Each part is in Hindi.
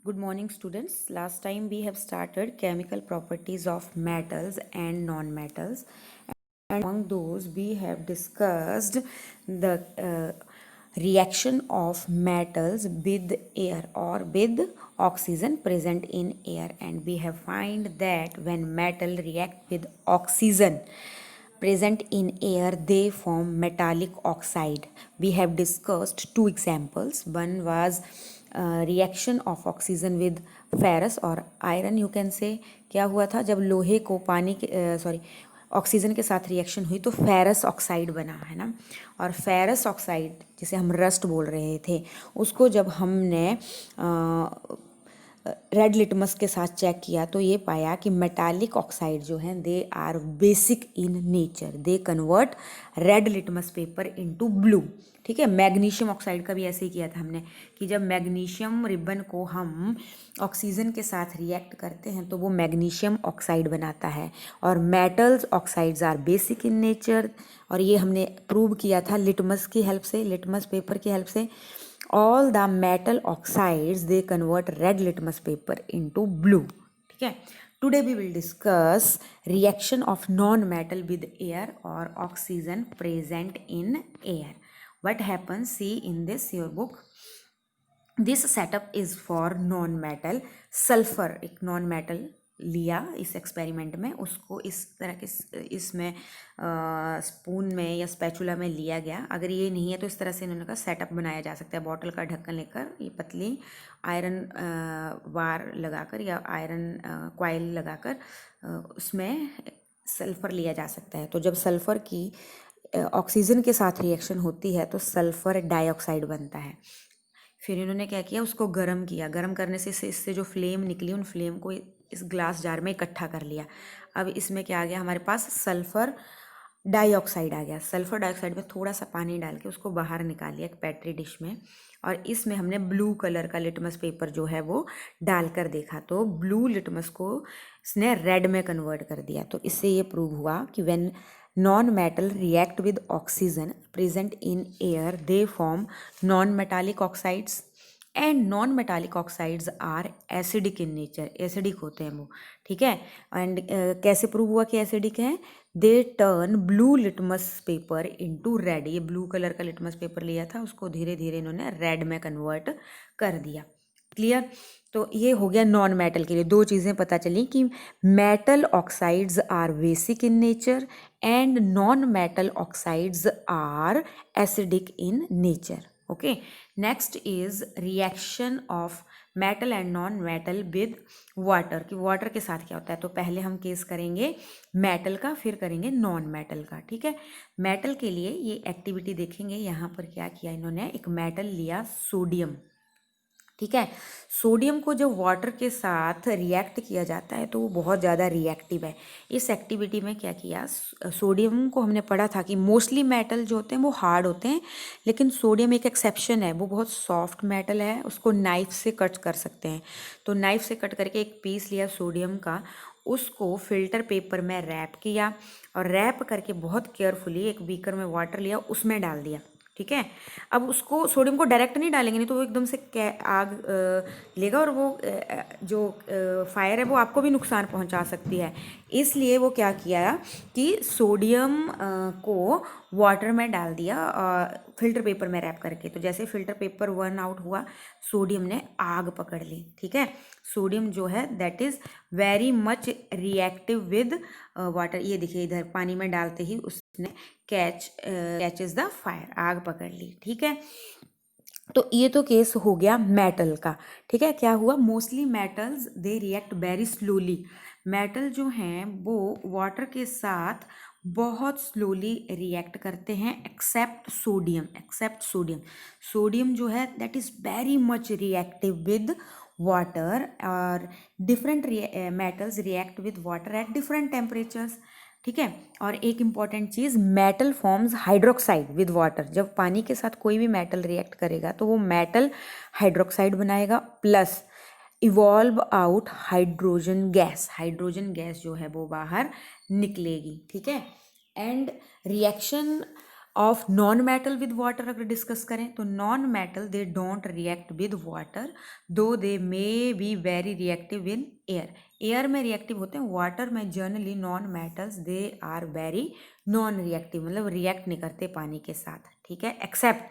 Good morning, students. Last time we have started chemical properties of metals and non-metals, and among those we have discussed the reaction of metals with air or with oxygen present in air, and we have find that when metal react with oxygen present in air they form metallic oxide. We have discussed two examples. One was reaction of oxygen with ferrous और आयरन, यू कैन से। क्या हुआ था जब लोहे को पानी के सॉरी ऑक्सीजन के साथ रिएक्शन हुई तो फेरस ऑक्साइड बना, है ना। और फेरस ऑक्साइड जिसे हम रस्ट बोल रहे थे, उसको जब हमने रेड लिटमस के साथ चेक किया तो ये पाया कि मेटालिक ऑक्साइड जो हैं they are basic in nature, they convert red litmus paper into blue. ठीक है, मैग्नीशियम ऑक्साइड का भी ऐसे ही किया था हमने कि जब मैग्नीशियम रिबन को हम ऑक्सीजन के साथ रिएक्ट करते हैं तो वो मैग्नीशियम ऑक्साइड बनाता है। और metals oxides are basic in nature, और ये हमने प्रूव किया था लिटमस की हेल्प से, लिटमस पेपर की हेल्प से। All the metal oxides they convert red litmus paper into blue. ठीक है, today we will discuss reaction of non-metal with air or oxygen present in air. What happens, see in this your book, this setup is for non-metal. sulfur एक non-metal लिया इस एक्सपेरिमेंट में, उसको इस तरह के इसमें स्पून में या स्पैचुला में लिया गया। अगर ये नहीं है तो इस तरह से इन्होंने कहा सेटअप बनाया जा सकता है। बॉटल का ढक्कन लेकर ये पतली आयरन वार लगाकर या आयरन कॉइल लगाकर उसमें सल्फ़र लिया जा सकता है। तो जब सल्फ़र की ऑक्सीजन के साथ रिएक्शन होती है तो सल्फ़र डाइऑक्साइड बनता है। फिर इन्होंने क्या किया, उसको गर्म किया। गर्म करने से इससे जो फ्लेम निकली, उन फ्लेम को इस ग्लास जार में इकट्ठा कर लिया। अब इसमें क्या आ गया हमारे पास, सल्फ़र डाइऑक्साइड आ गया। सल्फ़र डाइऑक्साइड में थोड़ा सा पानी डाल के उसको बाहर निकाल लिया एक पेट्री डिश में, और इसमें हमने ब्लू कलर का लिटमस पेपर जो है वो डालकर देखा तो ब्लू लिटमस को इसने रेड में कन्वर्ट कर दिया। तो इससे ये प्रूव हुआ कि when non-metal react with oxygen present in air they form non-metallic oxides, and non-metallic oxides are acidic in nature, acidic होते हैं वो। ठीक है, एंड कैसे प्रूव हुआ कि एसिडिक है, they turn blue litmus paper into red. ये ब्लू कलर का लिटमस पेपर लिया था, उसको धीरे धीरे इन्होंने रेड में कन्वर्ट कर दिया। क्लियर। तो ये हो गया नॉन मेटल के लिए। दो चीज़ें पता चली कि metal oxides are basic in nature and non metal oxides are acidic in nature. Okay, next is reaction of metal and non metal with water, कि वाटर के साथ क्या होता है। तो पहले हम केस करेंगे मेटल का, फिर करेंगे नॉन मेटल का। ठीक है, मेटल के लिए ये एक्टिविटी देखेंगे। यहाँ पर क्या किया इन्होंने, एक मेटल लिया सोडियम। ठीक है, सोडियम को जब वाटर के साथ रिएक्ट किया जाता है तो वो बहुत ज़्यादा रिएक्टिव है। इस एक्टिविटी में क्या किया, सोडियम को हमने पढ़ा था कि मोस्टली मेटल जो होते हैं वो हार्ड होते हैं, लेकिन सोडियम एक एक्सेप्शन है, वो बहुत सॉफ्ट मेटल है, उसको नाइफ से कट कर सकते हैं। तो नाइफ से कट करके एक पीस लिया सोडियम का, उसको फिल्टर पेपर में रैप किया, और रैप करके बहुत केयरफुली एक बीकर में वाटर लिया, उसमें डाल दिया। ठीक है, अब उसको सोडियम को डायरेक्ट नहीं डालेंगे, नहीं तो वो एकदम से आग लेगा, और वो जो फायर है वो आपको भी नुकसान पहुंचा सकती है। इसलिए वो क्या किया कि सोडियम को वाटर में डाल दिया फिल्टर पेपर में रैप करके। तो जैसे फिल्टर पेपर वर्न आउट हुआ, सोडियम ने आग पकड़ ली। ठीक है, सोडियम जो है that is very much reactive with water. ये देखिए इधर पानी में डालते ही उसने कैचेस द फायर, आग पकड़ ली। ठीक है, तो ये तो केस हो गया मेटल का। ठीक है, क्या हुआ, mostly metals they react very slowly. Metal जो हैं वो वाटर के साथ बहुत स्लोली रिएक्ट करते हैं, except sodium. Except sodium, sodium जो है that is very much reactive with water, और different metals react with water at different temperatures. ठीक है, और एक इम्पॉर्टेंट चीज़, metal forms hydroxide with water. जब पानी के साथ कोई भी मेटल रिएक्ट करेगा तो वो मेटल हाइड्रोक्साइड बनाएगा, plus evolve out hydrogen gas. Hydrogen gas जो है वो बाहर निकलेगी। ठीक है, and reaction of non metal with water अगर डिस्कस करें तो non metal they don't react with water, though they may be very reactive in air. Air में रिएक्टिव होते हैं, वाटर में generally non metals they are very non reactive, मतलब रिएक्ट नहीं करते पानी के साथ, ठीक है। Except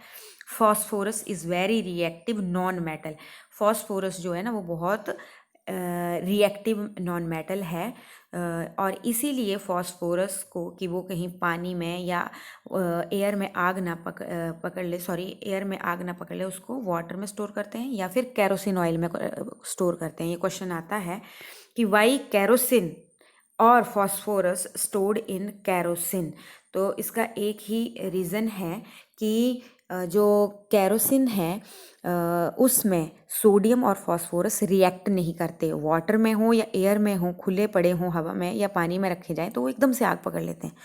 phosphorus is very reactive non metal, phosphorus जो है ना वो बहुत रिएक्टिव नॉन मेटल है, और इसीलिए फॉस्फोरस को कि वो कहीं पानी में या एयर में आग ना पकड़ ले, सॉरी एयर में आग ना पकड़ ले, उसको वाटर में स्टोर करते हैं या फिर केरोसिन ऑयल में स्टोर करते हैं। ये क्वेश्चन आता है कि वाई केरोसिन और फॉस्फोरस स्टोर्ड इन केरोसिन, तो इसका एक ही रीज़न है कि जो केरोसिन है उसमें सोडियम और फॉस्फोरस रिएक्ट नहीं करते, वाटर में हो या एयर में हो, खुले पड़े हों हवा में या पानी में रखे जाए तो वो एकदम से आग पकड़ लेते हैं।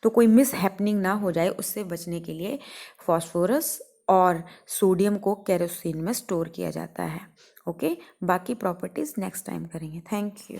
तो कोई मिस हैपनिंग ना हो जाए उससे बचने के लिए फॉस्फोरस और सोडियम को केरोसिन में स्टोर किया जाता है। ओके, बाकी प्रॉपर्टीज़ नेक्स्ट टाइम करेंगे। Thank you.